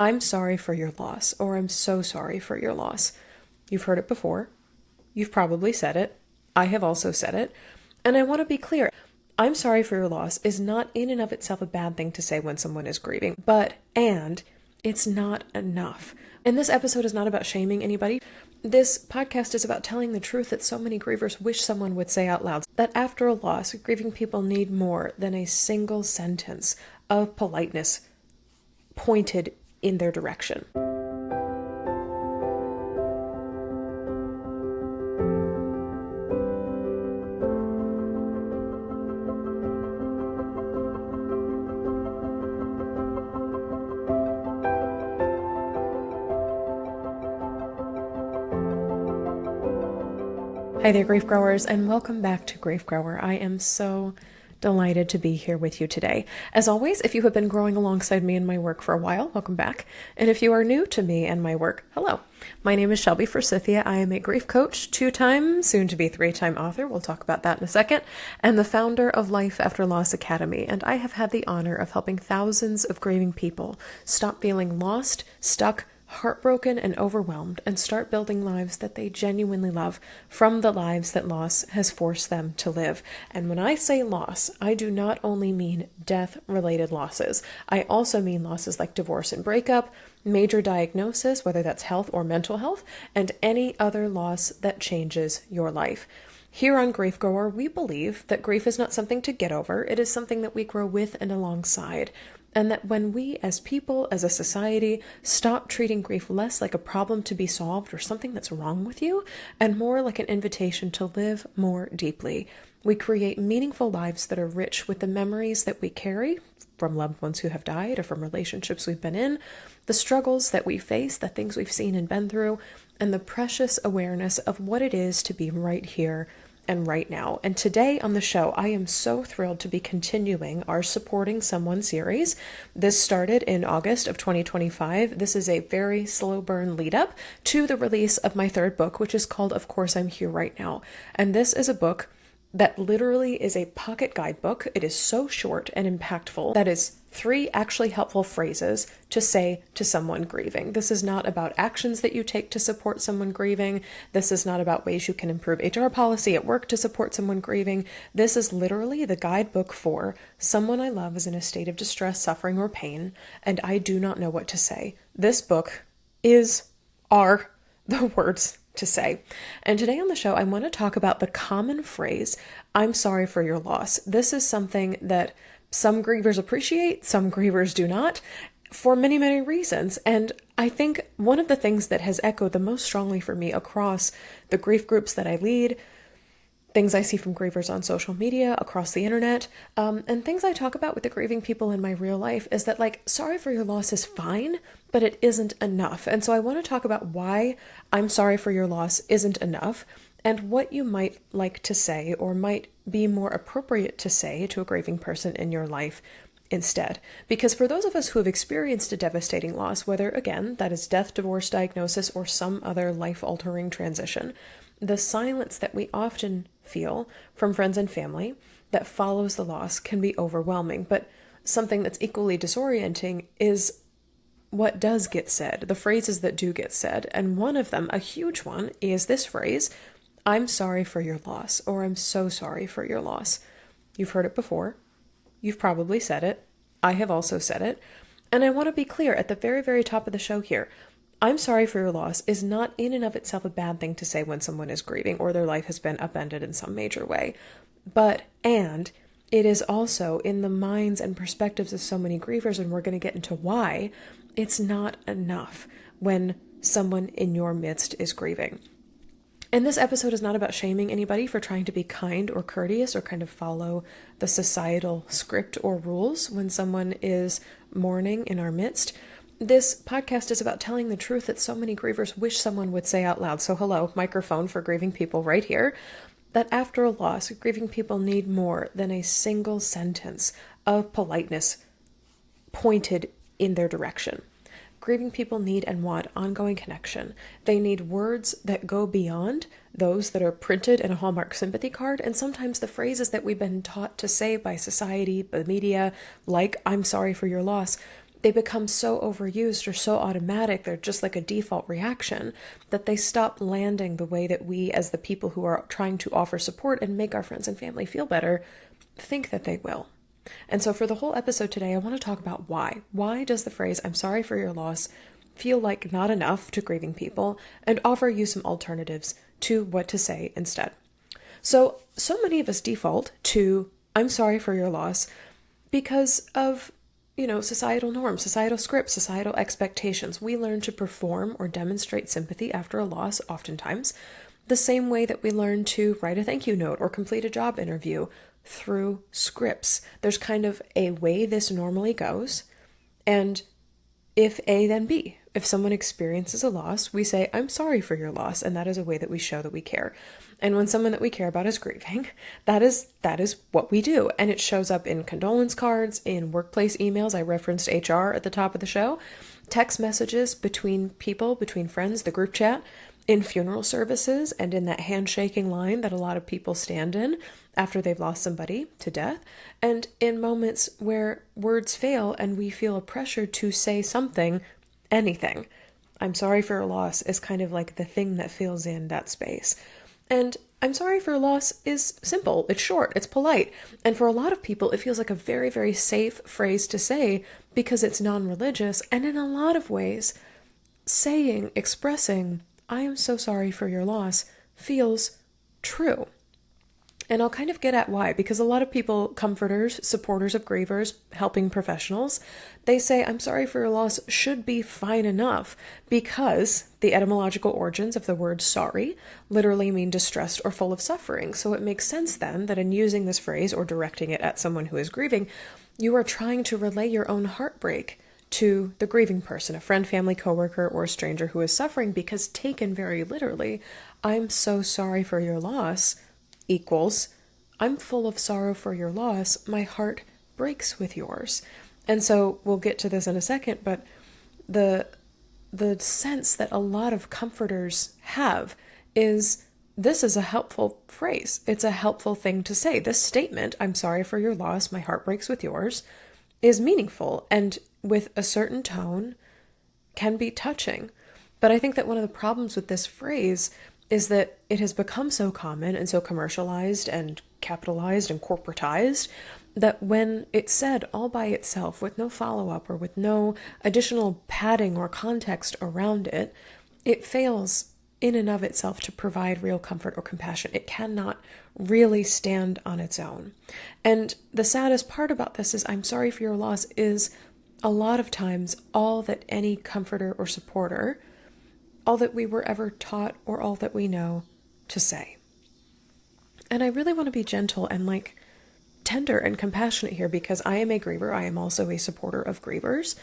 I'm sorry for your loss, or I'm so sorry for your loss. You've heard it before. You've probably said it. I have also said it. And I want to be clear. I'm sorry for your loss is not in and of itself a bad thing to say when someone is grieving, and it's not enough. And this episode is not about shaming anybody. This podcast is about telling the truth that so many grievers wish someone would say out loud, that after a loss, grieving people need more than a single sentence of politeness pointed in their direction. Hi there, grief growers, and welcome back to Grief Grower. I am so delighted to be here with you today. As always, if you have been growing alongside me in my work for a while, welcome back. And if you are new to me and my work, hello. My name is Shelby Forsythia. I am a grief coach, 2-time, soon to be 3-time author. We'll talk about that in a second. And the founder of Life After Loss Academy. And I have had the honor of helping thousands of grieving people stop feeling lost, stuck, heartbroken, and overwhelmed, and start building lives that they genuinely love from the lives that loss has forced them to live. And when I say loss, I do not only mean death-related losses. I also mean losses like divorce and breakup, major diagnosis, whether that's health or mental health, and any other loss that changes your life. Here on Grief Grower, we believe that grief is not something to get over. It is something that we grow with and alongside. And that when we, as people, as a society, stop treating grief less like a problem to be solved or something that's wrong with you, and more like an invitation to live more deeply, we create meaningful lives that are rich with the memories that we carry from loved ones who have died or from relationships we've been in, the struggles that we face, the things we've seen and been through, and the precious awareness of what it is to be right here and right now. And today on the show, I am so thrilled to be continuing our Supporting Someone series. This started in August of 2025. This is a very slow burn lead up to the release of my third book, which is called Of Course I'm Here Right Now. And this is a book that literally is a pocket guidebook. It is so short and impactful. That is 3 actually helpful phrases to say to someone grieving. This is not about actions that you take to support someone grieving. This is not about ways you can improve HR policy at work to support someone grieving. This is literally the guidebook for someone I love is in a state of distress, suffering, or pain, and I do not know what to say. This book are the words to say. And today on the show, I want to talk about the common phrase, I'm sorry for your loss. This is something that some grievers appreciate, some grievers do not, for many, many reasons. And I think one of the things that has echoed the most strongly for me across the grief groups that I lead, things I see from grievers on social media, across the internet, and things I talk about with the grieving people in my real life is that, like, sorry for your loss is fine, but it isn't enough. And so I want to talk about why I'm sorry for your loss isn't enough, and what you might like to say or might be more appropriate to say to a grieving person in your life instead. Because for those of us who have experienced a devastating loss, whether, again, that is death, divorce, diagnosis, or some other life-altering transition, the silence that we often feel from friends and family that follows the loss can be overwhelming. But something that's equally disorienting is what does get said, the phrases that do get said. And one of them, a huge one, is this phrase, I'm sorry for your loss, or I'm so sorry for your loss. You've heard it before. You've probably said it. I have also said it. And I want to be clear at the very, very top of the show here. I'm sorry for your loss is not in and of itself a bad thing to say when someone is grieving or their life has been upended in some major way. And it is also in the minds and perspectives of so many grievers, and we're going to get into why, it's not enough when someone in your midst is grieving. And this episode is not about shaming anybody for trying to be kind or courteous or kind of follow the societal script or rules when someone is mourning in our midst. This podcast is about telling the truth that so many grievers wish someone would say out loud. So hello, microphone for grieving people right here. That after a loss, grieving people need more than a single sentence of politeness pointed in their direction. Grieving people need and want ongoing connection. They need words that go beyond those that are printed in a Hallmark sympathy card, and sometimes the phrases that we've been taught to say by society, by the media, like, I'm sorry for your loss. they become so overused or so automatic, they're just like a default reaction, that they stop landing the way that we, as the people who are trying to offer support and make our friends and family feel better, think that they will. And so for the whole episode today, I want to talk about why. Why does the phrase, "I'm sorry for your loss," feel like not enough to grieving people, and offer you some alternatives to what to say instead. So many of us default to, "I'm sorry for your loss," because of, societal norms, societal scripts, societal expectations. We learn to perform or demonstrate sympathy after a loss, oftentimes, the same way that we learn to write a thank you note or complete a job interview, through scripts. There's kind of a way this normally goes, and if A, then B. If someone experiences a loss, we say, "I'm sorry for your loss," and that is a way that we show that we care. And when someone that we care about is grieving, that is what we do. And it shows up in condolence cards, in workplace emails. I referenced HR at the top of the show, text messages between people, between friends, the group chat, in funeral services, and in that handshaking line that a lot of people stand in after they've lost somebody to death, and in moments where words fail and we feel a pressure to say something, anything. "I'm sorry for your loss" is kind of like the thing that fills in that space. And "I'm sorry for your loss" is simple, it's short, it's polite. And for a lot of people, it feels like a very, very safe phrase to say because it's non-religious. And in a lot of ways, expressing, "I am so sorry for your loss" feels true. And I'll kind of get at why, because a lot of people, comforters, supporters of grievers, helping professionals, they say "I'm sorry for your loss" should be fine enough because the etymological origins of the word sorry literally mean distressed or full of suffering. So it makes sense then that in using this phrase or directing it at someone who is grieving, you are trying to relay your own heartbreak to the grieving person, a friend, family, coworker, or a stranger who is suffering, because taken very literally, "I'm so sorry for your loss" equals, "I'm full of sorrow for your loss, my heart breaks with yours." And so we'll get to this in a second, but the sense that a lot of comforters have is this is a helpful phrase. It's a helpful thing to say. This statement, "I'm sorry for your loss, my heart breaks with yours," is meaningful and with a certain tone can be touching. But I think that one of the problems with this phrase is that it has become so common and so commercialized and capitalized and corporatized that when it's said all by itself with no follow-up or with no additional padding or context around it, it fails in and of itself to provide real comfort or compassion. It cannot really stand on its own. And the saddest part about this is "I'm sorry for your loss" is a lot of times all that any comforter or supporter, all that we were ever taught or all that we know to say. And I really want to be gentle and tender and compassionate here because I am a griever. I am also a supporter of grievers.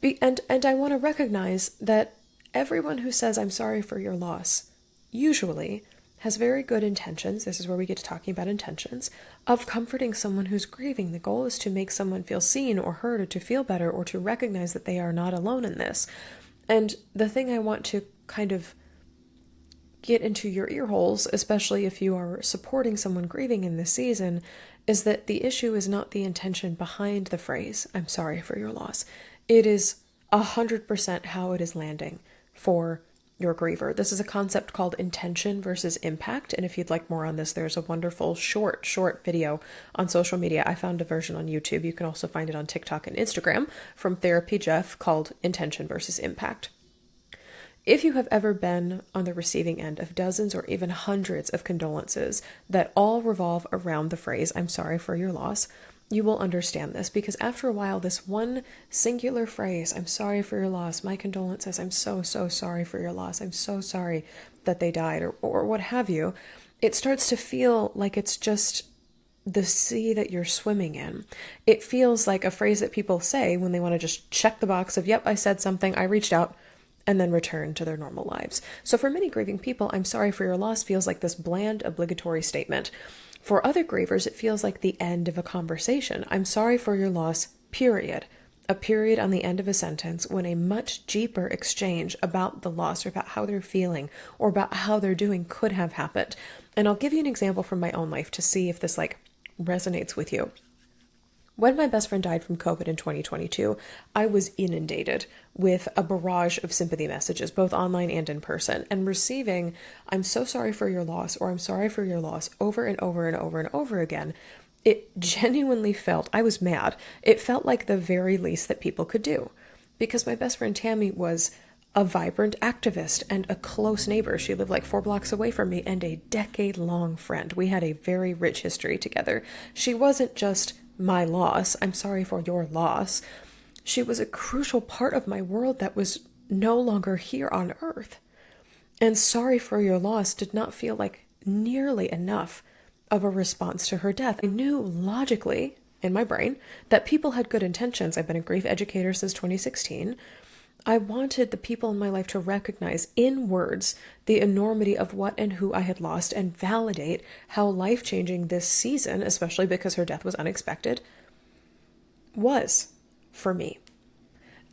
And I want to recognize that everyone who says "I'm sorry for your loss" usually has very good intentions. This is where we get to talking about intentions of comforting someone who's grieving. The goal is to make someone feel seen or heard or to feel better or to recognize that they are not alone in this. And the thing I want to kind of get into your ear holes, especially if you are supporting someone grieving in this season, is that the issue is not the intention behind the phrase "I'm sorry for your loss." It is 100% how it is landing for your griever. This is a concept called intention versus impact. And if you'd like more on this, there's a wonderful short video on social media. I found a version on YouTube. You can also find it on TikTok and Instagram from Therapy Jeff called Intention versus Impact. If you have ever been on the receiving end of dozens or even hundreds of condolences that all revolve around the phrase "I'm sorry for your loss," you will understand this, because after a while, this one singular phrase, "I'm sorry for your loss, my condolences, I'm so, so sorry for your loss, I'm so sorry that they died," or what have you, it starts to feel like it's just the sea that you're swimming in. It feels like a phrase that people say when they want to just check the box of, "Yep, I said something, I reached out," and then return to their normal lives. So for many grieving people, "I'm sorry for your loss" feels like this bland, obligatory statement. For other grievers, it feels like the end of a conversation. "I'm sorry for your loss, period." A period on the end of a sentence when a much deeper exchange about the loss or about how they're feeling or about how they're doing could have happened. And I'll give you an example from my own life to see if this resonates with you. When my best friend died from COVID in 2022, I was inundated with a barrage of sympathy messages, both online and in person, and receiving, "I'm so sorry for your loss," or "I'm sorry for your loss," over and over and over and over again. It genuinely felt, I was mad. It felt like the very least that people could do. Because my best friend Tammy was a vibrant activist and a close neighbor. She lived like 4 blocks away from me and a decade-long friend. We had a very rich history together. She wasn't just my loss. "I'm sorry for your loss." She was a crucial part of my world that was no longer here on earth. And "sorry for your loss" did not feel like nearly enough of a response to her death. I knew logically in my brain that people had good intentions. I've been a grief educator since 2016. I wanted the people in my life to recognize in words the enormity of what and who I had lost and validate how life-changing this season, especially because her death was unexpected, was for me.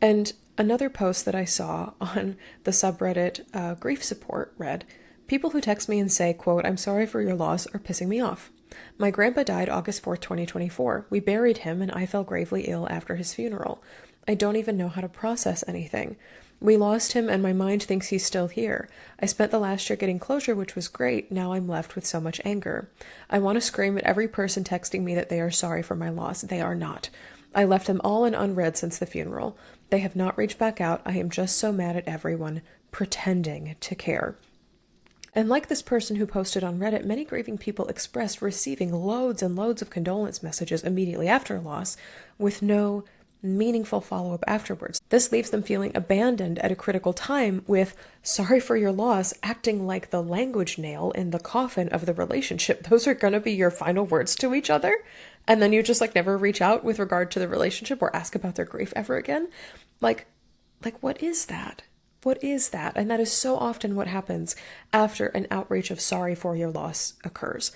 And another post that I saw on the subreddit grief support read, "People who text me and say, quote, 'I'm sorry for your loss' are pissing me off. My grandpa died August 4th, 2024. We buried him and I fell gravely ill after his funeral. I don't even know how to process anything. We lost him and my mind thinks he's still here. I spent the last year getting closure, which was great. Now I'm left with so much anger. I want to scream at every person texting me that they are sorry for my loss. They are not. I left them all in unread since the funeral. They have not reached back out. I am just so mad at everyone pretending to care." And like this person who posted on Reddit, many grieving people expressed receiving loads and loads of condolence messages immediately after a loss with no meaningful follow-up afterwards. This leaves them feeling abandoned at a critical time with "sorry for your loss" acting like the language nail in the coffin of the relationship. Those are going to be your final words to each other. And then you just never reach out with regard to the relationship or ask about their grief ever again. Like what is that? What is that? And that is so often what happens after an outreach of "sorry for your loss" occurs.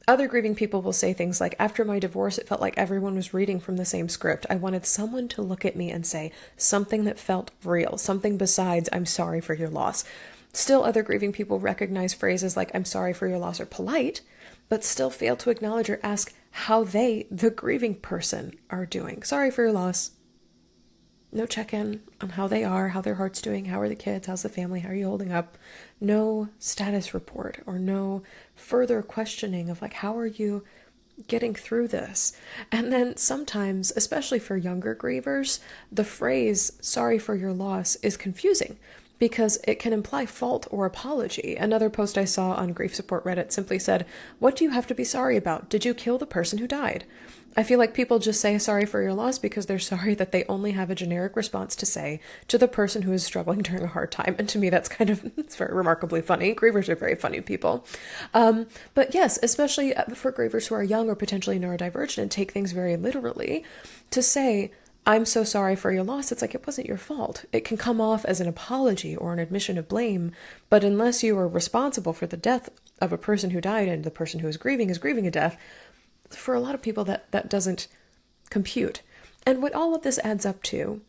Other grieving people will say things like, "After my divorce, it felt like everyone was reading from the same script. I wanted someone to look at me and say something that felt real, something besides 'I'm sorry for your loss.'" Still, other grieving people recognize phrases like "I'm sorry for your loss" are polite, but still fail to acknowledge or ask how they, the grieving person, are doing. "Sorry for your loss." No check-in on how they are, how their heart's doing, how are the kids, how's the family, how are you holding up? No status report or no further questioning of how are you getting through this? And then sometimes, especially for younger grievers, the phrase "sorry for your loss" is confusing because it can imply fault or apology. Another post I saw on Grief Support Reddit simply said, "What do you have to be sorry about? Did you kill the person who died?" I feel like people just say "sorry for your loss" because they're sorry that they only have a generic response to say to the person who is struggling during a hard time. And to me, that's it's very remarkably funny. Grievers are very funny people. But yes, especially for grievers who are young or potentially neurodivergent and take things very literally, to say, "I'm so sorry for your loss," it's like it wasn't your fault. It can come off as an apology or an admission of blame, but unless you are responsible for the death of a person who died and the person who is grieving a death, for a lot of people that doesn't compute. And what all of this adds up to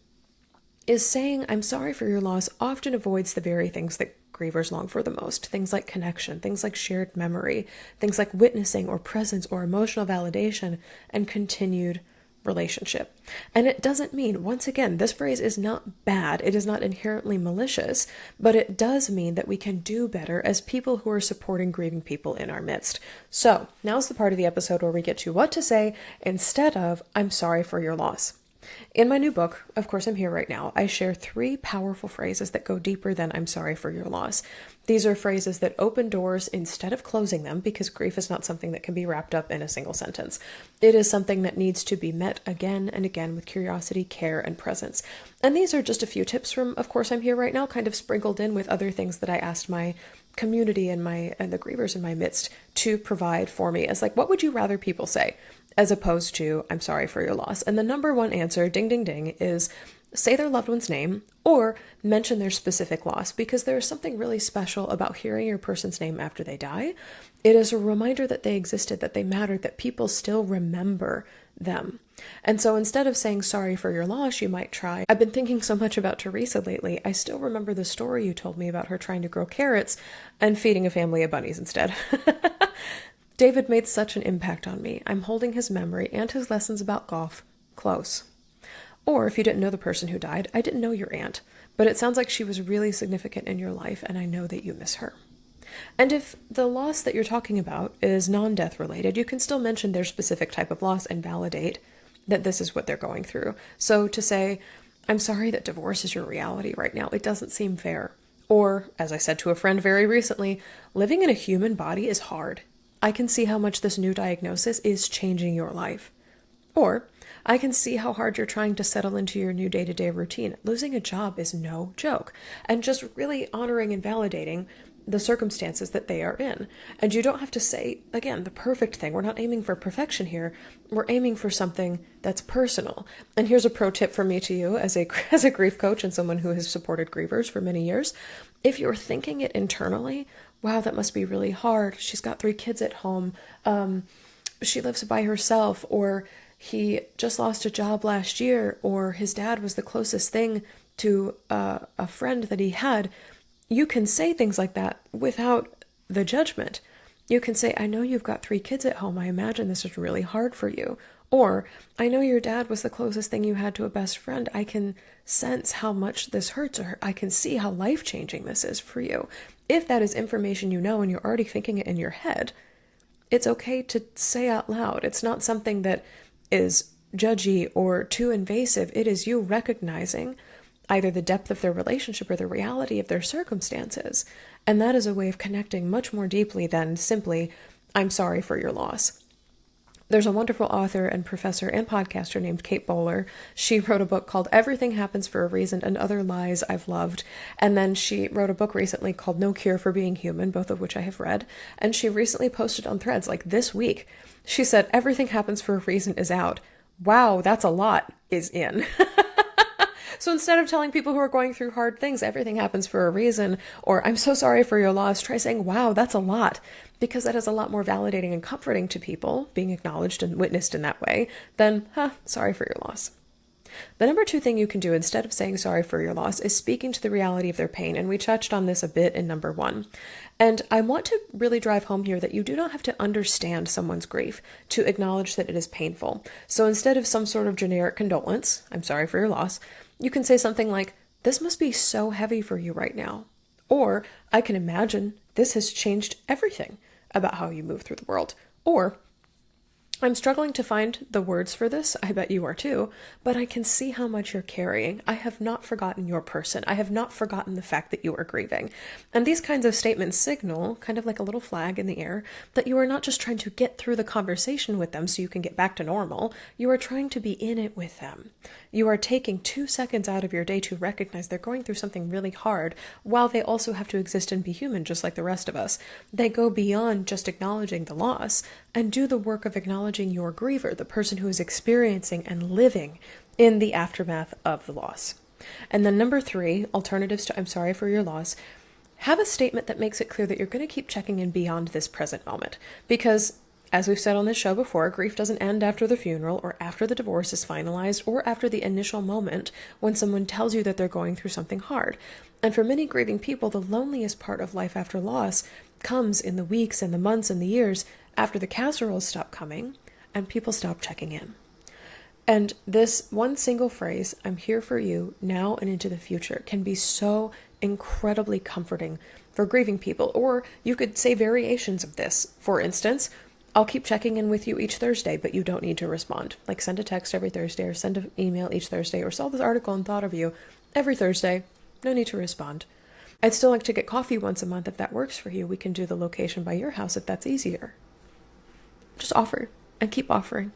is saying "I'm sorry for your loss" often avoids the very things that grievers long for the most. Things like connection, things like shared memory, things like witnessing or presence or emotional validation and continued relationship. And it doesn't mean, once again, this phrase is not bad. It is not inherently malicious, but it does mean that we can do better as people who are supporting grieving people in our midst. So now's the part of the episode where we get to what to say instead of "I'm sorry for your loss." In my new book, Of Course I'm Here Right Now, I share 3 powerful phrases that go deeper than "I'm sorry for your loss." These are phrases that open doors instead of closing them, because grief is not something that can be wrapped up in a single sentence. It is something that needs to be met again and again with curiosity, care, and presence. And these are just a few tips from Of Course I'm Here Right Now, kind of sprinkled in with other things that I asked my community and the grievers in my midst to provide for me as what would you rather people say, as opposed to "I'm sorry for your loss." And the number one answer, ding, ding, ding, is say their loved one's name or mention their specific loss, because there is something really special about hearing your person's name after they die. It is a reminder that they existed, that they mattered, that people still remember them. And so instead of saying "sorry for your loss," you might try, "I've been thinking so much about Teresa lately. I still remember the story you told me about her trying to grow carrots and feeding a family of bunnies instead." David made such an impact on me. I'm holding his memory and his lessons about golf close. Or if you didn't know the person who died, I didn't know your aunt, but it sounds like she was really significant in your life, and I know that you miss her. And if the loss that you're talking about is non-death related, you can still mention their specific type of loss and validate that this is what they're going through. So to say, I'm sorry that divorce is your reality right now, it doesn't seem fair. Or, as I said to a friend very recently, living in a human body is hard. I can see how much this new diagnosis is changing your life. Or, I can see how hard you're trying to settle into your new day-to-day routine. Losing a job is no joke. And just really honoring and validating the circumstances that they are in. And you don't have to say, again, the perfect thing. We're not aiming for perfection here. We're aiming for something that's personal. And here's a pro tip from me to you as a grief coach and someone who has supported grievers for many years. If you're thinking it internally, wow, that must be really hard. She's got 3 kids at home. She lives by herself, or he just lost a job last year, or his dad was the closest thing to a friend that he had. You can say things like that without the judgment. You can say, I know you've got 3 kids at home. I imagine this is really hard for you. Or, I know your dad was the closest thing you had to a best friend. I can sense how much this hurts, or I can see how life-changing this is for you. If that is information you know and you're already thinking it in your head, it's okay to say out loud. It's not something that is judgy or too invasive. It is you recognizing either the depth of their relationship or the reality of their circumstances. And that is a way of connecting much more deeply than simply, I'm sorry for your loss. There's a wonderful author and professor and podcaster named Kate Bowler. She wrote a book called Everything Happens for a Reason and Other Lies I've Loved. And then she wrote a book recently called No Cure for Being Human, both of which I have read. And she recently posted on Threads, like this week. She said, Everything Happens for a Reason is out. Wow, that's a lot, is in. So instead of telling people who are going through hard things, everything happens for a reason, or I'm so sorry for your loss, try saying, wow, that's a lot, because that is a lot more validating and comforting to people, being acknowledged and witnessed in that way, than, sorry for your loss. The number 2 thing you can do instead of saying sorry for your loss is speaking to the reality of their pain, and we touched on this a bit in number 1. And I want to really drive home here that you do not have to understand someone's grief to acknowledge that it is painful. So instead of some sort of generic condolence, I'm sorry for your loss, you can say something like, this must be so heavy for you right now. Or, I can imagine this has changed everything about how you move through the world. Or, I'm struggling to find the words for this, I bet you are too, but I can see how much you're carrying. I have not forgotten your person. I have not forgotten the fact that you are grieving. And these kinds of statements signal, kind of like a little flag in the air, that you are not just trying to get through the conversation with them so you can get back to normal. You are trying to be in it with them. You are taking 2 seconds out of your day to recognize they're going through something really hard, while they also have to exist and be human just like the rest of us. They go beyond just acknowledging the loss and do the work of acknowledging your griever, the person who is experiencing and living in the aftermath of the loss. And then number 3, alternatives to I'm sorry for your loss, have a statement that makes it clear that you're going to keep checking in beyond this present moment. Because, as we've said on this show before, grief doesn't end after the funeral or after the divorce is finalized or after the initial moment when someone tells you that they're going through something hard. And for many grieving people, the loneliest part of life after loss comes in the weeks and the months and the years after the casseroles stop coming and people stop checking in. And this one single phrase, I'm here for you now and into the future, can be so incredibly comforting for grieving people. Or you could say variations of this. For instance, I'll keep checking in with you each Thursday, but you don't need to respond. Like send a text every Thursday or send an email each Thursday or saw this article and thought of you every Thursday. No need to respond. I'd still like to get coffee once a month if that works for you. We can do the location by your house if that's easier. Just offer and keep offering.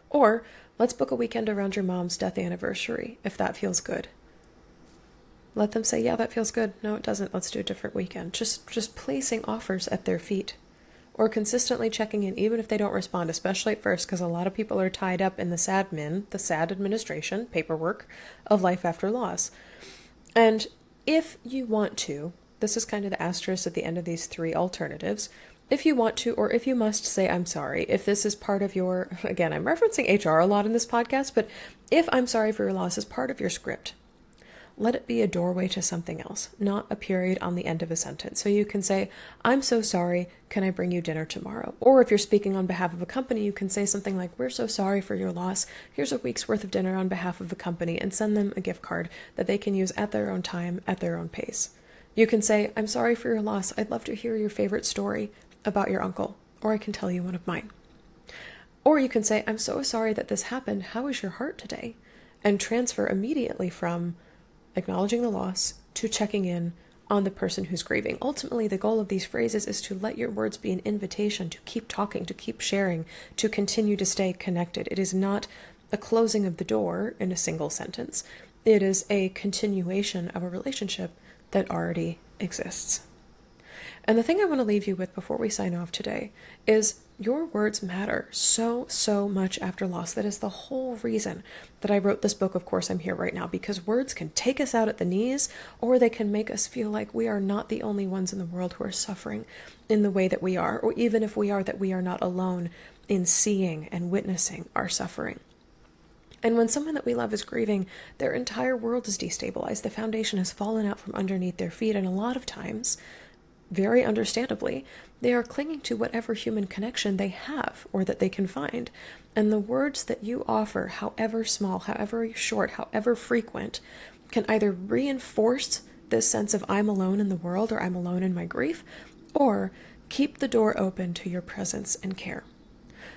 Or let's book a weekend around your mom's death anniversary if that feels good. Let them say, yeah, that feels good. No, it doesn't. Let's do a different weekend. Just placing offers at their feet. Or consistently checking in even if they don't respond, especially at first, because a lot of people are tied up in the sad administration, paperwork of life after loss. And if you want to, this is kind of the asterisk at the end of these 3 alternatives, if you want to, or if you must say, I'm sorry, if this is part of your, again, I'm referencing HR a lot in this podcast, but if I'm sorry for your loss is part of your script, let it be a doorway to something else, not a period on the end of a sentence. So you can say, I'm so sorry, can I bring you dinner tomorrow? Or if you're speaking on behalf of a company, you can say something like, we're so sorry for your loss, here's a week's worth of dinner on behalf of the company, and send them a gift card that they can use at their own time, at their own pace. You can say, I'm sorry for your loss, I'd love to hear your favorite story about your uncle, or I can tell you one of mine. Or you can say, I'm so sorry that this happened, how is your heart today? And transfer immediately from acknowledging the loss to checking in on the person who's grieving. Ultimately, the goal of these phrases is to let your words be an invitation to keep talking, to keep sharing, to continue to stay connected. It is not a closing of the door in a single sentence. It is a continuation of a relationship that already exists. And the thing I want to leave you with before we sign off today is your words matter so, so much after loss. That is the whole reason that I wrote this book, Of Course I'm Here Right Now, because words can take us out at the knees, or they can make us feel like we are not the only ones in the world who are suffering in the way that we are, or even if we are, that we are not alone in seeing and witnessing our suffering. And when someone that we love is grieving, their entire world is destabilized. The foundation has fallen out from underneath their feet, and a lot of times, very understandably, they are clinging to whatever human connection they have or that they can find. And the words that you offer, however small, however short, however frequent, can either reinforce this sense of I'm alone in the world or I'm alone in my grief, or keep the door open to your presence and care.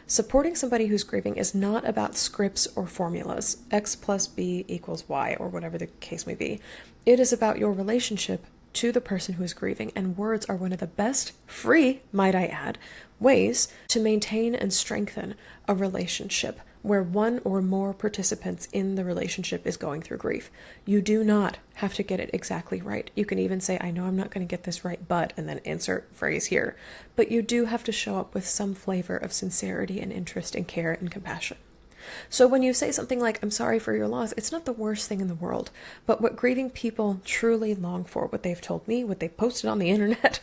Supporting somebody who's grieving is not about scripts or formulas, X plus B equals Y, or whatever the case may be. It is about your relationship to the person who is grieving, and words are one of the best, free, might I add, ways to maintain and strengthen a relationship where one or more participants in the relationship is going through grief. You do not have to get it exactly right. You can even say, I know I'm not going to get this right, but, and then insert phrase here. But you do have to show up with some flavor of sincerity and interest and care and compassion. So when you say something like, I'm sorry for your loss, it's not the worst thing in the world. But what grieving people truly long for, what they've told me, what they've posted on the internet,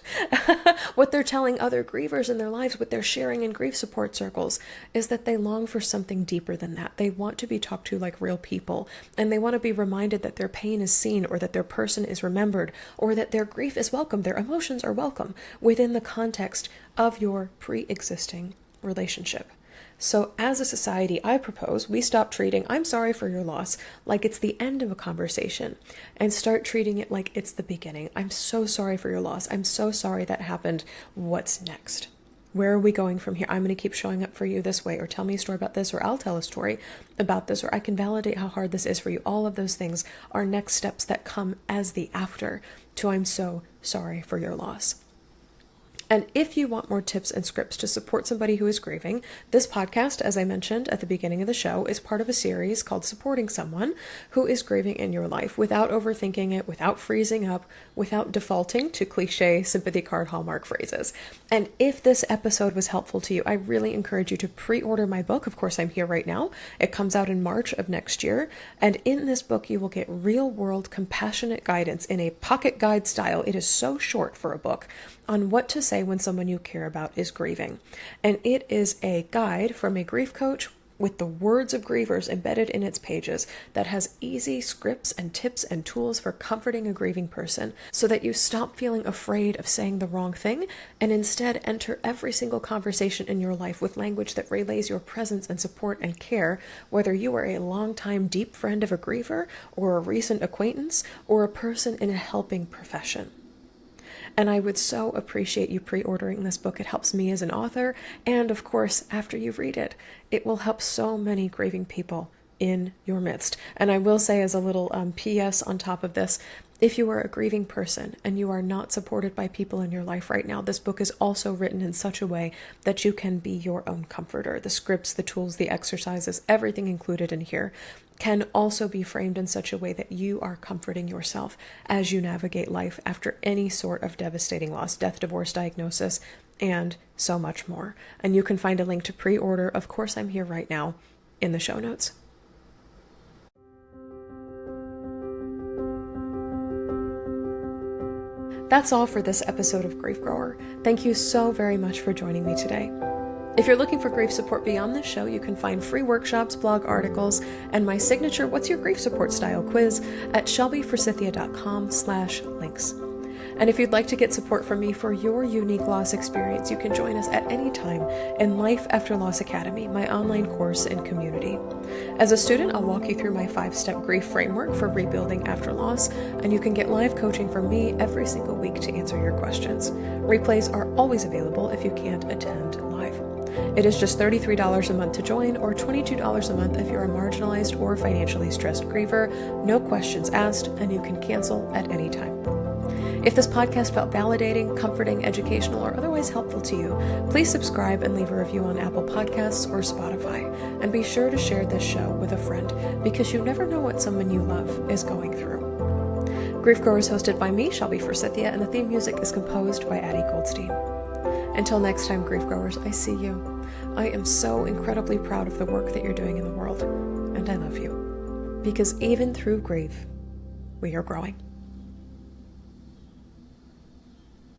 what they're telling other grievers in their lives, what they're sharing in grief support circles, is that they long for something deeper than that. They want to be talked to like real people, and they want to be reminded that their pain is seen, or that their person is remembered, or that their grief is welcome, their emotions are welcome within the context of your pre-existing relationship. So as a society, I propose we stop treating I'm sorry for your loss like it's the end of a conversation, and start treating it like it's the beginning. I'm so sorry for your loss. I'm so sorry that happened. What's next? Where are we going from here? I'm going to keep showing up for you this way, or tell me a story about this, or I'll tell a story about this, or I can validate how hard this is for you. All of those things are next steps that come as the after to I'm so sorry for your loss. And if you want more tips and scripts to support somebody who is grieving, this podcast, as I mentioned at the beginning of the show, is part of a series called Supporting Someone Who is Grieving in Your Life, without overthinking it, without freezing up, without defaulting to cliche sympathy card hallmark phrases. And if this episode was helpful to you, I really encourage you to pre-order my book. Of course, I'm Here Right Now. It comes out in March of next year. And in this book, you will get real-world compassionate guidance in a pocket guide style. It is so short for a book on what to say when someone you care about is grieving. And it is a guide from a grief coach with the words of grievers embedded in its pages that has easy scripts and tips and tools for comforting a grieving person, so that you stop feeling afraid of saying the wrong thing and instead enter every single conversation in your life with language that relays your presence and support and care, whether you are a longtime deep friend of a griever, or a recent acquaintance, or a person in a helping profession. And I would so appreciate you pre-ordering this book. It helps me as an author. And of course, after you read it, it will help so many grieving people in your midst. And I will say, as a little PS on top of this, if you are a grieving person and you are not supported by people in your life right now, this book is also written in such a way that you can be your own comforter. The scripts, the tools, the exercises, everything included in here can also be framed in such a way that you are comforting yourself as you navigate life after any sort of devastating loss, death, divorce, diagnosis, and so much more. And you can find a link to pre-order Of Course I'm Here Right Now in the show notes. That's all for this episode of Grief Grower. Thank you so very much for joining me today. If you're looking for grief support beyond this show, you can find free workshops, blog articles, and my signature What's Your Grief Support Style quiz at shelbyforsythia.com/links. And if you'd like to get support from me for your unique loss experience, you can join us at any time in Life After Loss Academy, my online course and community. As a student, I'll walk you through my 5-step grief framework for rebuilding after loss, and you can get live coaching from me every single week to answer your questions. Replays are always available if you can't attend live. It is just $33 a month to join, or $22 a month if you're a marginalized or financially stressed griever. No questions asked, and you can cancel at any time. If this podcast felt validating, comforting, educational, or otherwise helpful to you, please subscribe and leave a review on Apple Podcasts or Spotify. And be sure to share this show with a friend, because you never know what someone you love is going through. Grief Grower is hosted by me, Shelby Forsythia, and the theme music is composed by Addie Goldstein. Until next time, Grief Growers, I see you. I am so incredibly proud of the work that you're doing in the world, and I love you. Because even through grief, we are growing.